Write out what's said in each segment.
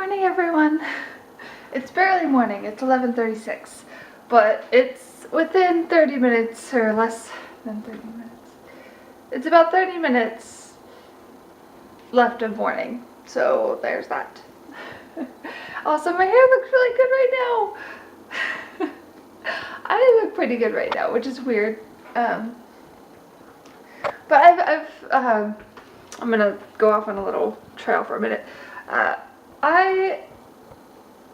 morning, everyone. It's barely morning. It's 11:36, but it's within 30 minutes or less than 30 minutes. It's about 30 minutes left of morning, so there's that. Also, my hair looks really good right now. I look pretty good right now, which is weird. But I'm gonna go off on a little trail for a minute. I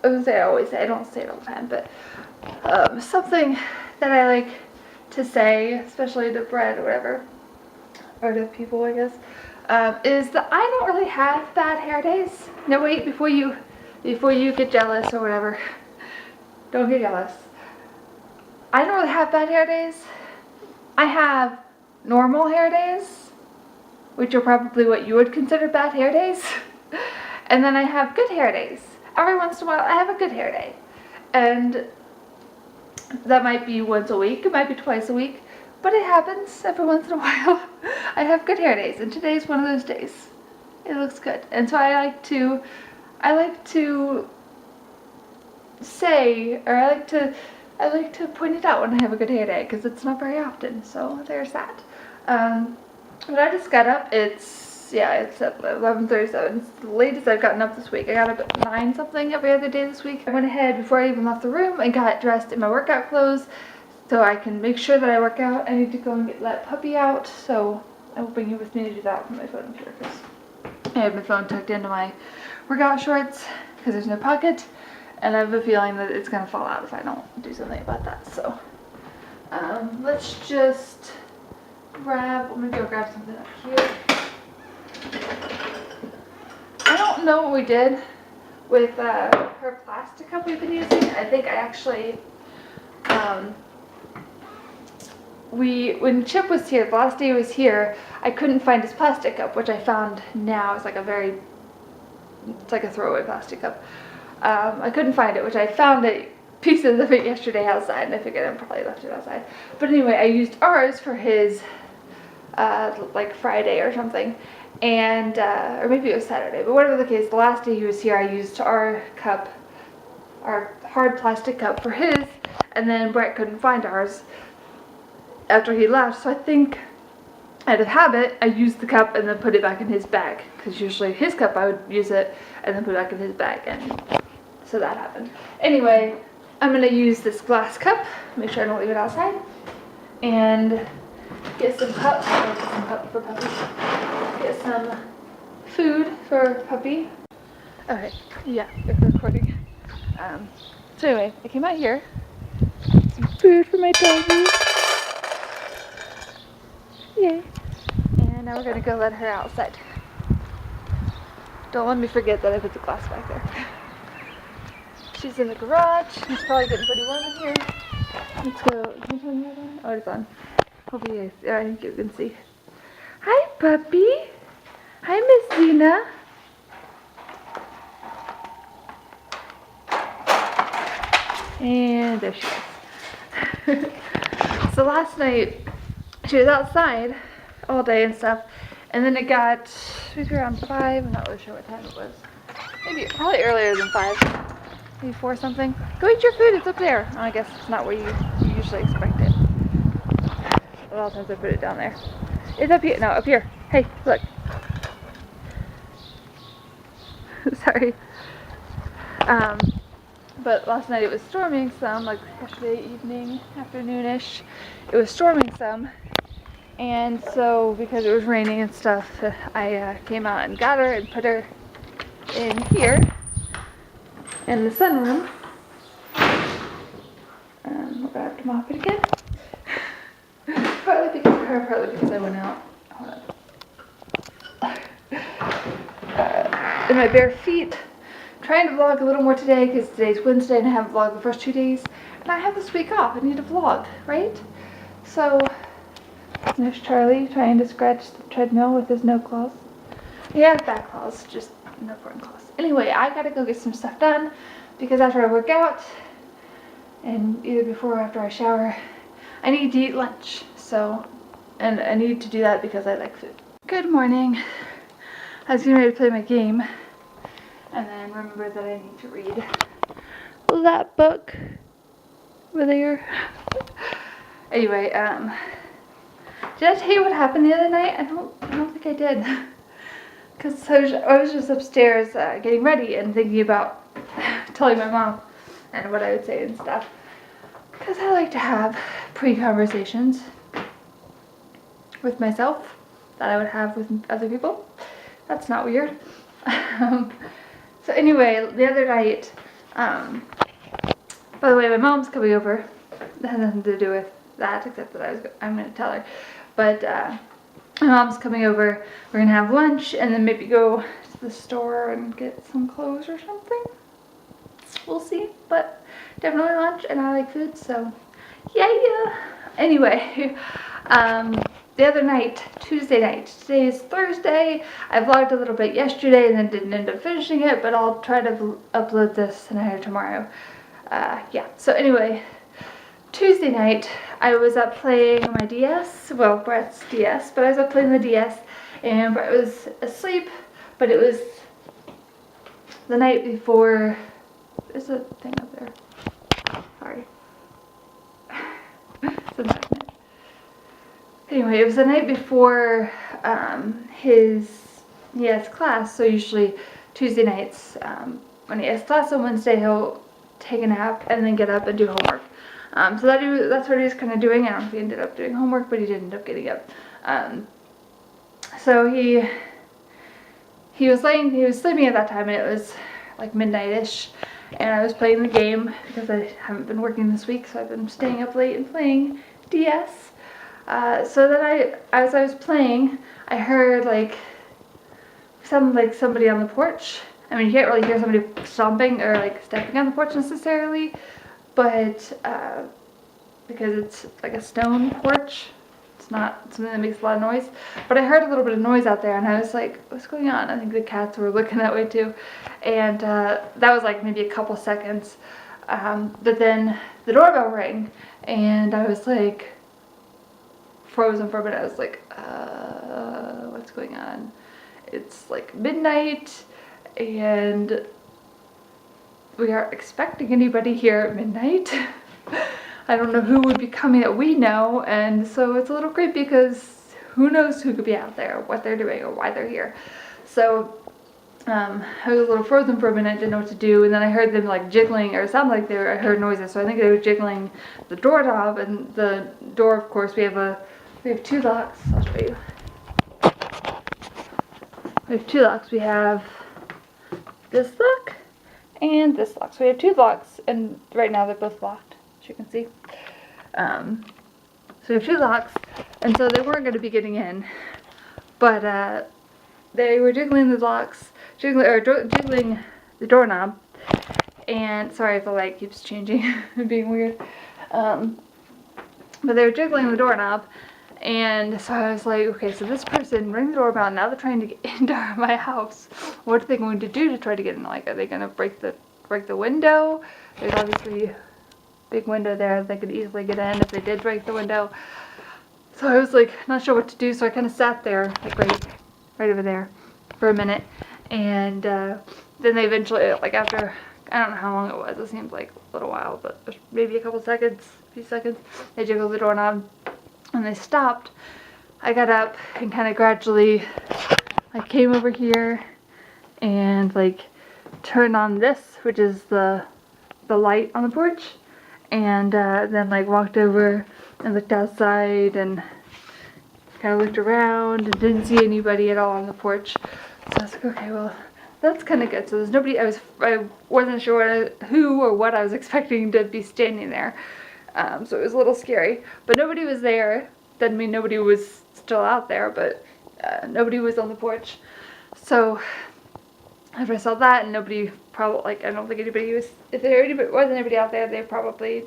would say I always say, I don't say it all the time, but something that I like to say, especially to Brett or whatever, or to people, I guess, is that I don't really have bad hair days. No, wait, before you get jealous or whatever, don't get jealous. I don't really have bad hair days. I have normal hair days, which are probably what you would consider bad hair days. And then I have good hair days. Every once in a while, I have a good hair day. And that might be once a week, it might be twice a week, but it happens every once in a while. I have good hair days, and today's one of those days. It looks good. And so I like to say, or I like to point it out when I have a good hair day, because it's not very often, so there's that. But I just got up, it's at 11:37. It's the latest I've gotten up this week. I got up at 9 something every other day this week. I went ahead before I even left the room and got dressed in my workout clothes so I can make sure that I work out. I need to go and let Puppy out, so I will bring you with me to do that from my phone here, because I have my phone tucked into my workout shorts because there's no pocket, and I have a feeling that it's going to fall out if I don't do something about that. So let's just let me go grab something up here. I don't know what we did with her plastic cup we've been using. I think I actually, when Chip was here, the last day he was here, I couldn't find his plastic cup, which I found now. It's like a throwaway plastic cup. I couldn't find it, which I found pieces of it yesterday outside, and I figured I probably left it outside. But anyway, I used ours for his, like Friday or something. And, or maybe it was Saturday, but whatever the case, the last day he was here, I used our cup, our hard plastic cup for his, and then Brett couldn't find ours after he left, so I think, out of habit, I used the cup and then put it back in his bag, because usually his cup I would use it and then put it back in his bag, and so that happened. Anyway, I'm going to use this glass cup, make sure I don't leave it outside, and get some cups, for Puppy. Get some food for Puppy. Okay, yeah, we're recording. So anyway, I came out here. Some food for my doggy. Yay. And now we're gonna go let her outside. Don't let me forget that I put the glass back there. She's in the garage. It's probably getting pretty warm in here. Let's go. Can you turn the light on? Oh, it's on. Hopefully you guys, I think you can see. Hi, Puppy. Hi, Miss Zena. And there she is. So last night, she was outside all day and stuff, and then it got maybe around 5. I'm not really sure what time it was. Probably earlier than 5. Maybe 4 something. Go eat your food, it's up there. Oh, I guess it's not where you usually expect it. A lot of times I put it down there. It's up here. No, up here. Hey, look. Sorry. But last night it was storming some, like yesterday evening, afternoonish. It was storming some. And so, because it was raining and stuff, I came out and got her and put her in here, in the sunroom. We're gonna have to mop it again. Partly because of her, partly because I went out. Hold on. In my bare feet. I'm trying to vlog a little more today because today's Wednesday and I haven't vlogged the first 2 days. And I have this week off. I need to vlog, right? So, there's Charlie trying to scratch the treadmill with his no claws. He has back claws, just no front claws. Anyway, I gotta go get some stuff done because after I work out, and either before or after I shower, I need to eat lunch. So, and I need to do that because I like food. Good morning. I was getting ready to play my game. And then remember that I need to read that book over there. Anyway, did I tell you what happened the other night? I don't think I did. Because I was just upstairs getting ready and thinking about telling my mom and what I would say and stuff. Because I like to have pre-conversations with myself that I would have with other people. That's not weird. So anyway, the other night, by the way, my mom's coming over. That has nothing to do with that, except that I'm going to tell her. But my mom's coming over. We're going to have lunch and then maybe go to the store and get some clothes or something. We'll see, but definitely lunch, and I like food, so yeah. Anyway, the other night, Tuesday night, today is Thursday. I vlogged a little bit yesterday and then didn't end up finishing it, but I'll try to upload this tonight or tomorrow. Yeah, so anyway, Tuesday night, I was up playing my DS, well, Brett's DS, but I was up playing the DS, and Brett was asleep, but it was the night before. There's a thing up there. Sorry. It's a magnet. Anyway, it was the night before he has class, so usually Tuesday nights, when he has class on Wednesday, he'll take a nap and then get up and do homework. So that's what he was kind of doing. I don't know if he ended up doing homework, but he did end up getting up. So he was sleeping at that time, and it was like midnight-ish. And I was playing the game because I haven't been working this week, so I've been staying up late and playing DS. So then as I was playing, I heard sounded like somebody on the porch. I mean, you can't really hear somebody stomping or like stepping on the porch necessarily, but because it's like a stone porch, it's not something that makes a lot of noise. But I heard a little bit of noise out there, and I was like, what's going on? I think the cats were looking that way too. And that was like maybe a couple seconds. But then the doorbell rang, and I was like frozen for a minute. I was like, what's going on? It's like midnight, and we aren't expecting anybody here at midnight. I don't know who would be coming that we know, and so it's a little creepy because who knows who could be out there, what they're doing, or why they're here. So I was a little frozen for a minute, didn't know what to do, and then I heard them like jiggling, or it sounded like I heard noises, so I think they were jiggling the doorknob, and the door, of course, we have two locks. I'll show you. We have two locks. We have this lock and this lock. So we have two locks, and right now they're both locked, as you can see. So we have two locks, and so they weren't going to be getting in, but they were jiggling the locks, jiggling the doorknob, and sorry if the light keeps changing and being weird, but they were jiggling the doorknob. And so I was like, okay, so this person rang the doorbell, now they're trying to get into my house. What are they going to do to try to get in? Like, are they going to break the window? There's obviously a big window there. They could easily get in if they did break the window. So I was like, not sure what to do. So I kind of sat there, like right over there for a minute. And then they eventually, like after, I don't know how long it was. It seemed like a little while, but maybe a few seconds. They jiggled the doorknob. When they stopped, I got up and kind of gradually came over here and like turned on this, which is the light on the porch, and then like walked over and looked outside and kind of looked around and didn't see anybody at all on the porch. So I was like, okay, well, that's kind of good. So there's nobody. I wasn't sure who or what I was expecting to be standing there. So it was a little scary, but nobody was there. Doesn't mean nobody was still out there, but nobody was on the porch. So after I saw that, and nobody probably, I don't think anybody was, if there wasn't anybody out there, they probably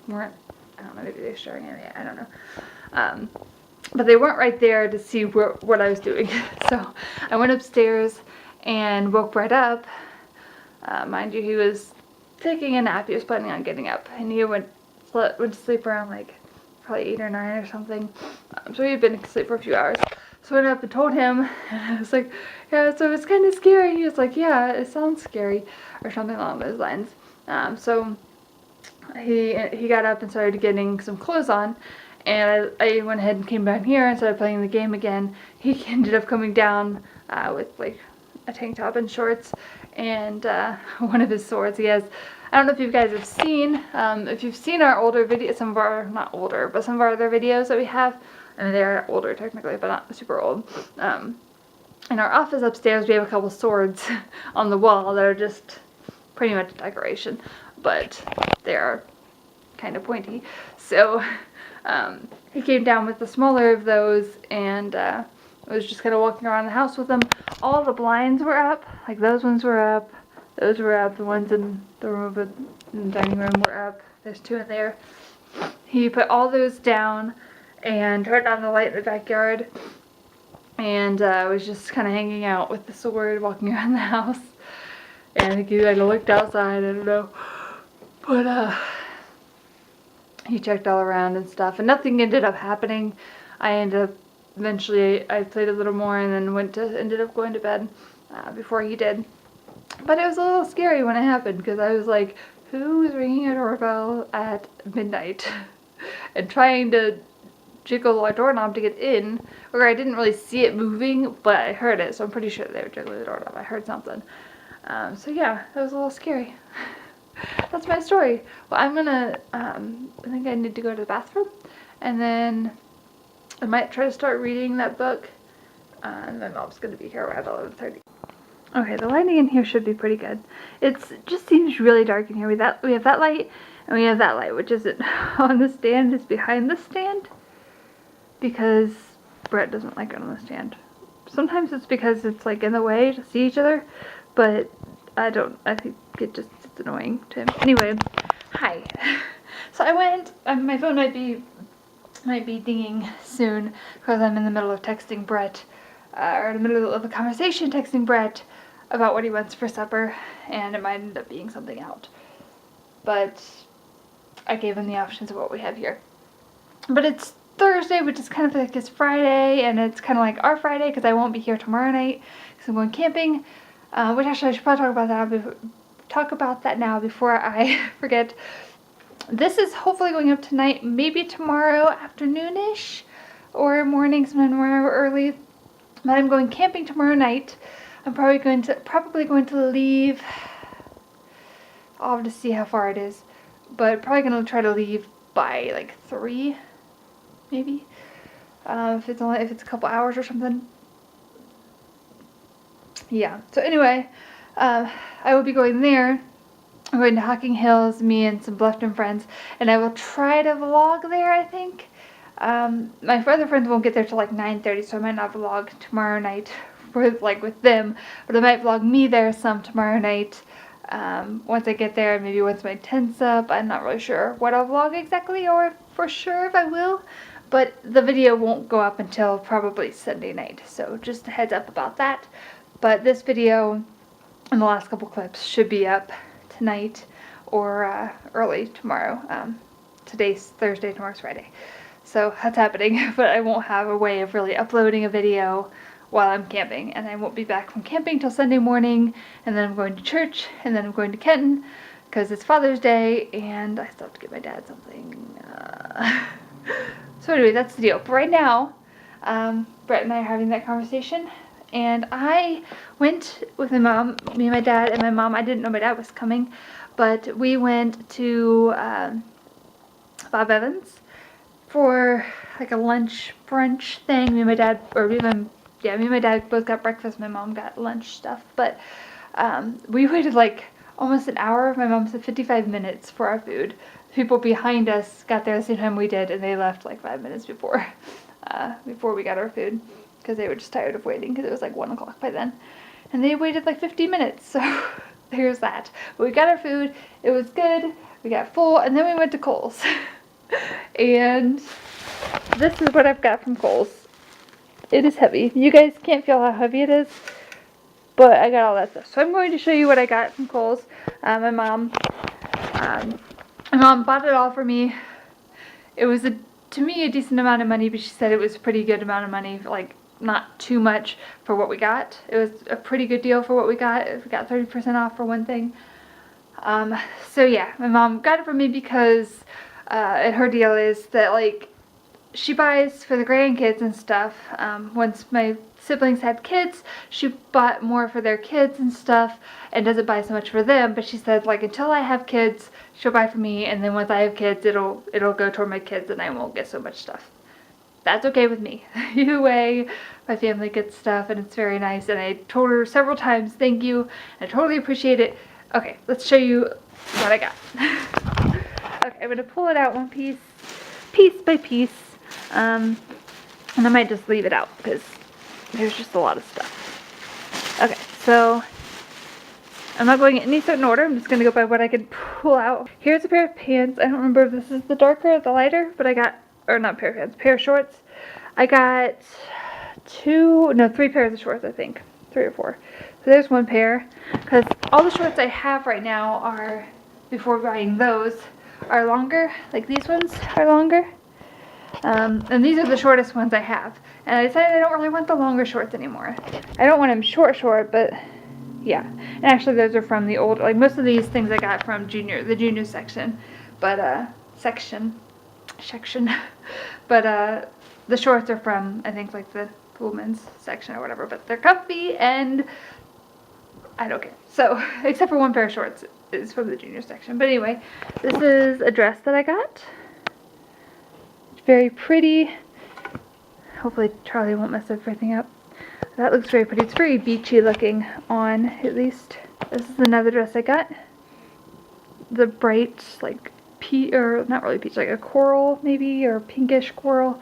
weren't, I don't know, maybe they were showing it, I don't know. But they weren't right there to see what I was doing. So I went upstairs and woke Brett up. Mind you, he was taking a nap. He was planning on getting up, and he went to sleep around like probably 8 or 9 or something. So he had been asleep for a few hours. So I went up and told him, and I was like, yeah, so it's kind of scary. He was like, yeah, it sounds scary, or something along those lines. So he got up and started getting some clothes on, and I went ahead and came down here and started playing the game again. He ended up coming down with like a tank top and shorts, and one of his swords. He has, I don't know if you guys have seen, if you've seen our older videos, some of our, not older, but some of our other videos that we have. I mean, they're older technically, but not super old. In our office upstairs, we have a couple swords on the wall that are just pretty much decoration, but they are kind of pointy. So he came down with the smaller of those, and I was just kind of walking around the house with them. All the blinds were up, like those ones were up, those were up, the ones in the room, in the dining room were up. There's 2 in there. He put all those down and turned on the light in the backyard, and was just kind of hanging out with the sword, walking around the house. And I think he like looked outside, I don't know, but he checked all around and stuff, and nothing ended up happening. I ended up, eventually I played a little more and then ended up going to bed before he did. But it was a little scary when it happened, because I was like, who is ringing a doorbell at midnight and trying to jiggle our doorknob to get in, or I didn't really see it moving, but I heard it, so I'm pretty sure they were jiggling the doorknob. I heard something. So yeah, that was a little scary. That's my story. Well, I'm gonna, I think I need to go to the bathroom, and then I might try to start reading that book, and my mom's gonna be here around 11:30. Okay, the lighting in here should be pretty good. It just seems really dark in here. We have that light, and we have that light, which isn't on the stand, it's behind the stand, because Brett doesn't like it on the stand. Sometimes it's because it's like in the way to see each other, but I think it's annoying to him. Anyway, hi. So I went, my phone might be dinging soon, because I'm in the middle of texting Brett, or in the middle of a conversation texting Brett about what he wants for supper, and it might end up being something out. But I gave him the options of what we have here. But it's Thursday, which is kind of like his Friday, and it's kind of like our Friday, because I won't be here tomorrow night, because I'm going camping, which actually I should probably talk about that now before I forget. This is hopefully going up tonight, maybe tomorrow afternoonish, or morning, sometime tomorrow early. But I'm going camping tomorrow night. I'm probably going to leave. I'll have to see how far it is, but probably going to try to leave by like 3, maybe. If it's a couple hours or something. Yeah. So anyway, I will be going there. I'm going to Hocking Hills, me and some Bluffton friends, and I will try to vlog there, I think. My other friends won't get there till like 9:30, so I might not vlog tomorrow night with them, but I might vlog me there some tomorrow night. Once I get there, maybe once my tent's up. I'm not really sure what I'll vlog exactly, or for sure if I will, but the video won't go up until probably Sunday night, so just a heads up about that. But this video and the last couple clips should be up tonight or early tomorrow. Today's Thursday, tomorrow's Friday. So that's happening, but I won't have a way of really uploading a video while I'm camping, and I won't be back from camping till Sunday morning, and then I'm going to church, and then I'm going to Kenton, because it's Father's Day, and I still have to get my dad something. So anyway, that's the deal. But right now, Brett and I are having that conversation, and I went with my mom, me and my dad, and my mom. I didn't know my dad was coming, but we went to Bob Evans for like a lunch brunch thing. Me and my dad both got breakfast. My mom got lunch stuff, but we waited like almost an hour. My mom said 55 minutes for our food. People behind us got there the same time we did, and they left like 5 minutes before we got our food, because they were just tired of waiting, because it was like 1 o'clock by then, and they waited like 50 minutes. So there's that. But we got our food. It was good. We got full, and then we went to Kohl's. And this is what I've got from Kohl's. It is heavy. You guys can't feel how heavy it is, but I got all that stuff. So I'm going to show you what I got from Kohl's. My mom bought it all for me. It was to me a decent amount of money, but she said it was a pretty good amount of money, like not too much for what we got. It was a pretty good deal for what we got. We got 30% off for one thing. So yeah, my mom got it for me because and her deal is that like she buys for the grandkids and stuff. Once my siblings had kids, she bought more for their kids and stuff and doesn't buy so much for them, but she said like until I have kids she'll buy for me, and then once I have kids it'll go toward my kids and I won't get so much stuff. That's okay with me. Either way, my family gets stuff and it's very nice, and I told her several times thank you. I totally appreciate it. Okay, let's show you what I got. Okay, I'm gonna pull it out one piece by piece, and I might just leave it out because there's just a lot of stuff. Okay, so I'm not going in any certain order. I'm just gonna go by what I can pull out. Here's a pair of pants. I don't remember if this is the darker or the lighter, but I got, or not pair of pants, pair of shorts. I got 3 pairs of shorts, I think. 3 or 4. So there's one pair, because all the shorts I have right now are, before buying those, are longer. Like these ones are longer. And these are the shortest ones I have. And I decided I don't really want the longer shorts anymore. I don't want them short, but yeah. And actually those are from the old, like most of these things I got from the junior section. But, section. But, the shorts are from, I think, like the women's section or whatever. But they're comfy and I don't care. So, except for one pair of shorts is from the junior section. But anyway, this is a dress that I got. It's very pretty. Hopefully Charlie won't mess everything up. That looks very pretty. It's very beachy looking on, at least. This is another dress I got. The bright, like, or not really peach, like a coral maybe, or pinkish coral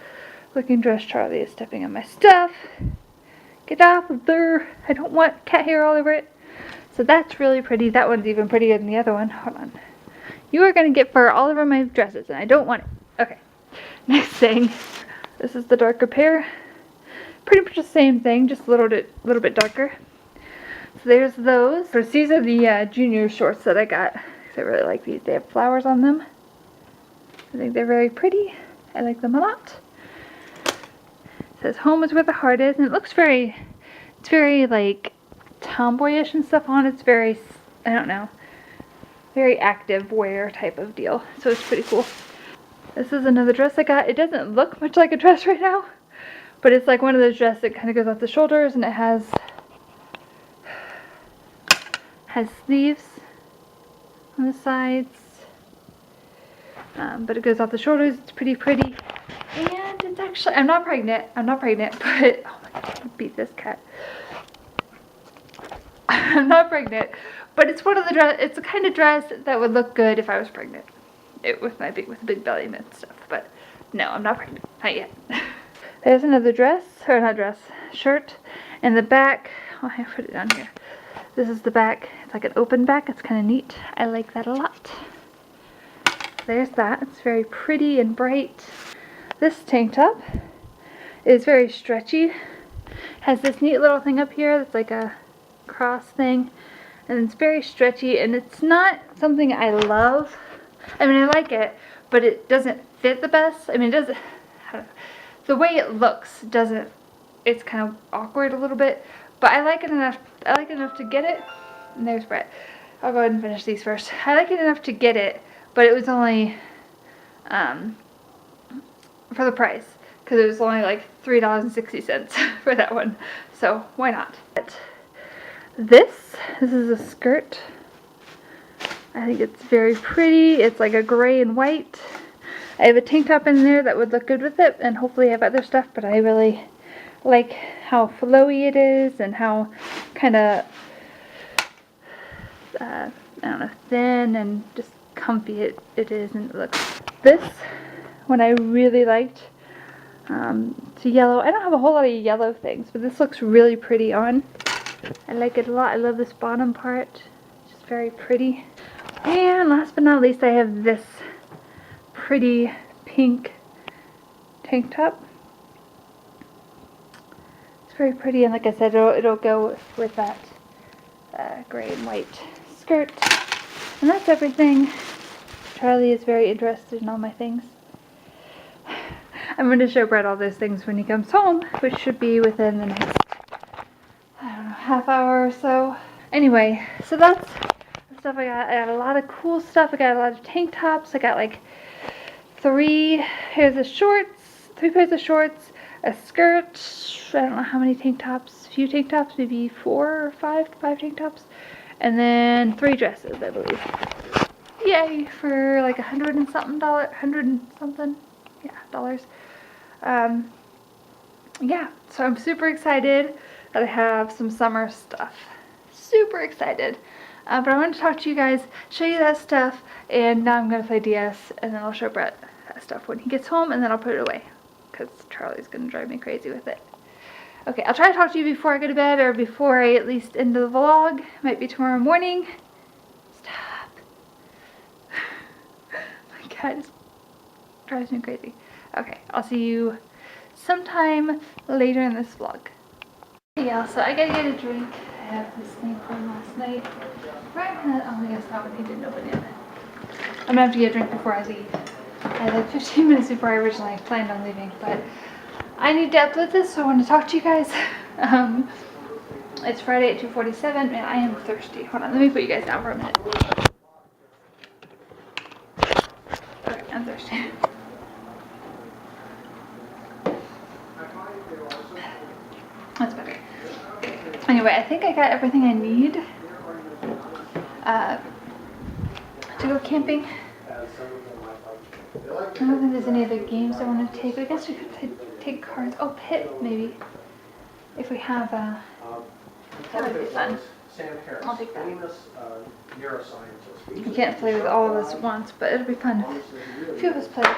looking dress. Charlie is stepping on my stuff. Get off of there. I don't want cat hair all over it. So that's really pretty. That one's even prettier than the other one. Hold on. You are going to get fur all over my dresses, and I don't want it. Okay. Next thing. This is the darker pair. Pretty much the same thing, just a little bit darker. So there's those. So these are the junior shorts that I got. Because I really like these. They have flowers on them. I think they're very pretty. I like them a lot. It says home is where the heart is, and it looks very, it's very like tomboyish and stuff on. It's very, I don't know, very active wear type of deal. So it's pretty cool. This is another dress I got. It doesn't look much like a dress right now, but it's like one of those dresses that kind of goes off the shoulders, and it has sleeves on the sides. But it goes off the shoulders. It's pretty pretty. And it's actually, I'm not pregnant, but, oh my god, I beat this cat. I'm not pregnant, but it's one of the it's the kind of dress that would look good if I was pregnant. With a big belly and stuff, but no, I'm not pregnant, not yet. There's another dress, or not dress, shirt, and the back, oh, I put it down here. This is the back. It's like an open back. It's kind of neat. I like that a lot. There's that. It's very pretty and bright. This tank top is very stretchy. Has this neat little thing up here that's like a cross thing, and it's very stretchy, and it's not something I love. I mean, I like it, but it doesn't fit the best. I mean, it doesn't, the way it looks doesn't, it's kind of awkward a little bit, but I like it enough to get it. And there's Brett. I'll go ahead and finish these first. I like it enough to get it, but it was only for the price, because it was only like $3.60 for that one, so why not? This is a skirt. I think it's very pretty. It's like a gray and white. I have a tank top in there that would look good with it, and hopefully I have other stuff, but I really like how flowy it is and how kind of I don't know, thin and just comfy it is, and it looks. This one I really liked. It's yellow. I don't have a whole lot of yellow things, but this looks really pretty on. I like it a lot. I love this bottom part. It's just very pretty. And last but not least, I have this pretty pink tank top. It's very pretty, and like I said, it'll go with that gray and white skirt. And that's everything. Charlie is very interested in all my things. I'm going to show Brett all those things when he comes home, which should be within the next, I don't know, half hour or so. Anyway, so that's the stuff I got. I got a lot of cool stuff. I got a lot of tank tops. I got like 3 pairs of shorts, 3 pairs of shorts, a skirt, I don't know how many tank tops, a few tank tops, maybe 4 or 5 tank tops, and then 3 dresses, I believe. Yay, for like $100 and something, yeah, dollars. Yeah, so I'm super excited that I have some summer stuff. Super excited. But I wanted to talk to you guys, show you that stuff, and now I'm going to play DS, and then I'll show Brett that stuff when he gets home, and then I'll put it away, because Charlie's going to drive me crazy with it. Okay, I'll try to talk to you before I go to bed, or before I at least end the vlog. Might be tomorrow morning. Stop. My cat just drives me crazy. Okay, I'll see you sometime later in this vlog. Yeah, so I gotta get a drink. I have this thing from last night. Right, oh, I guess that one he didn't open yet. I'm gonna have to get a drink before I leave. I had like 15 minutes before I originally planned on leaving, but I need to upload this, so I want to talk to you guys. It's Friday at 2:47, and I am thirsty. Hold on, let me put you guys down for a minute. Okay, I'm thirsty. That's better. Anyway, I think I got everything I need to go camping. I don't think there's any other games I want to take. I guess we could take cards. Oh, Pit, maybe. If we have that would be fun. I'll take that. You can't play with all of us at once, but it'll be fun if a few of us play.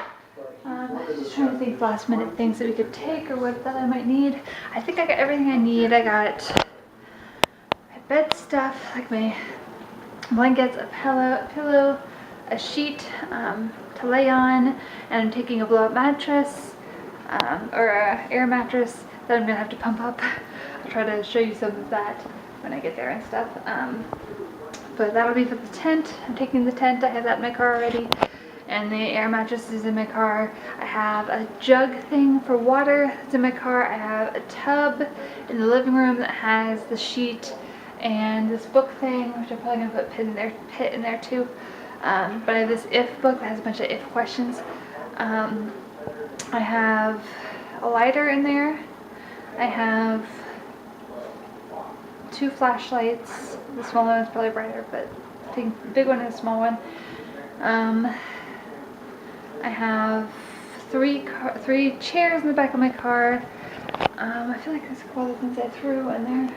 Just trying to think of last minute things that we could take or what that I might need. I think I got everything I need. I got my bed stuff, like my blankets, a pillow, a sheet to lay on, and I'm taking a blow-up mattress or a air mattress that I'm gonna have to pump up. I'll try to show you some of that when I get there and stuff. But that'll be for the tent. I'm taking the tent. I have that in my car already. And the air mattress is in my car. I have a jug thing for water that's in my car. I have a tub in the living room that has the sheet and this book thing, which I'm probably gonna put Pit in there too. But I have this if book that has a bunch of if questions. I have a lighter in there. I have 2 flashlights. The small one is probably brighter, but I think the big one and a small one. I have 3 chairs in the back of my car. I feel like there's a couple other things I threw in there.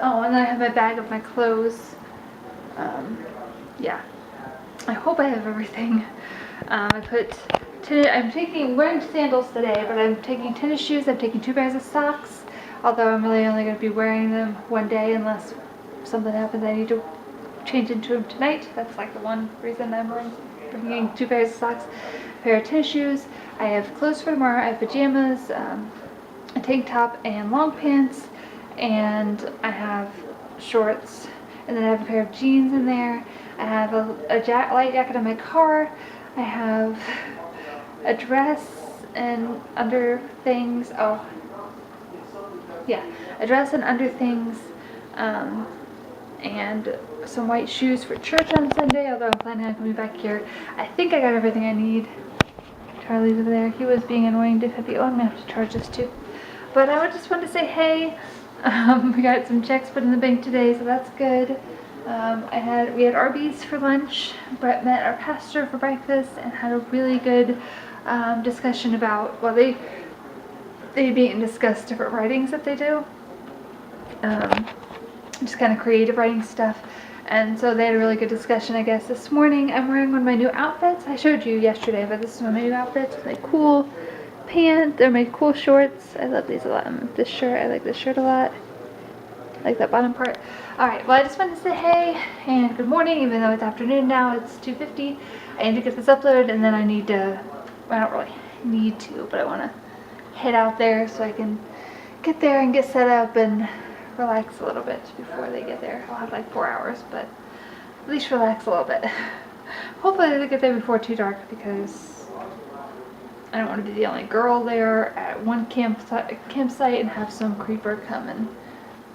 Oh, and then I have my bag of my clothes. Yeah. I hope I have everything. I'm wearing sandals today, but I'm taking tennis shoes. I'm taking 2 pairs of socks, although I'm really only going to be wearing them one day unless something happens I need to change into them tonight. That's like the one reason I'm bringing 2 pairs of socks, a pair of tennis shoes. I have clothes for tomorrow. I have pajamas, a tank top and long pants, and I have shorts, and then I have a pair of jeans in there. I have a light jacket in my car. I have a dress and under things. Oh, yeah, a dress and under things, and some white shoes for church on Sunday, although I'm planning on coming back here. I think I got everything I need. Charlie's over there. He was being annoying to Pippi. Oh, I'm going to have to charge this too. But I just wanted to say hey. We got some checks put in the bank today, so that's good. We had Arby's for lunch. Brett met our pastor for breakfast and had a really good discussion about, well, they meet and discuss different writings that they do. Just kind of creative writing stuff. And so they had a really good discussion, I guess, this morning. I'm wearing one of my new outfits. I showed you yesterday, but this is one of my new outfits. Like cool pants, they're my cool shorts. I love these a lot. This shirt, I like this shirt a lot. I like that bottom part. Alright, well, I just wanted to say hey and good morning, even though it's afternoon now. It's 2:50. I need to get this uploaded, and then I need to, well, I don't really need to, but I want to head out there so I can get there and get set up and relax a little bit before they get there. I'll have like 4 hours, but at least relax a little bit. Hopefully they get there before too dark, because I don't want to be the only girl there at one campsite and have some creeper come and,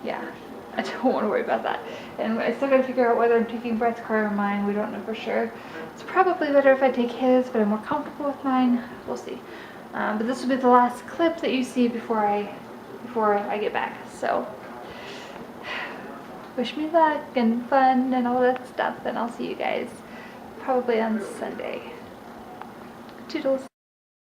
yeah, I don't want to worry about that. And I still got to figure out whether I'm taking Brett's car or mine. We don't know for sure. It's probably better if I take his, but I'm more comfortable with mine. We'll see. But this will be the last clip that you see before I get back. So wish me luck and fun and all that stuff, and I'll see you guys probably on Sunday. Toodles.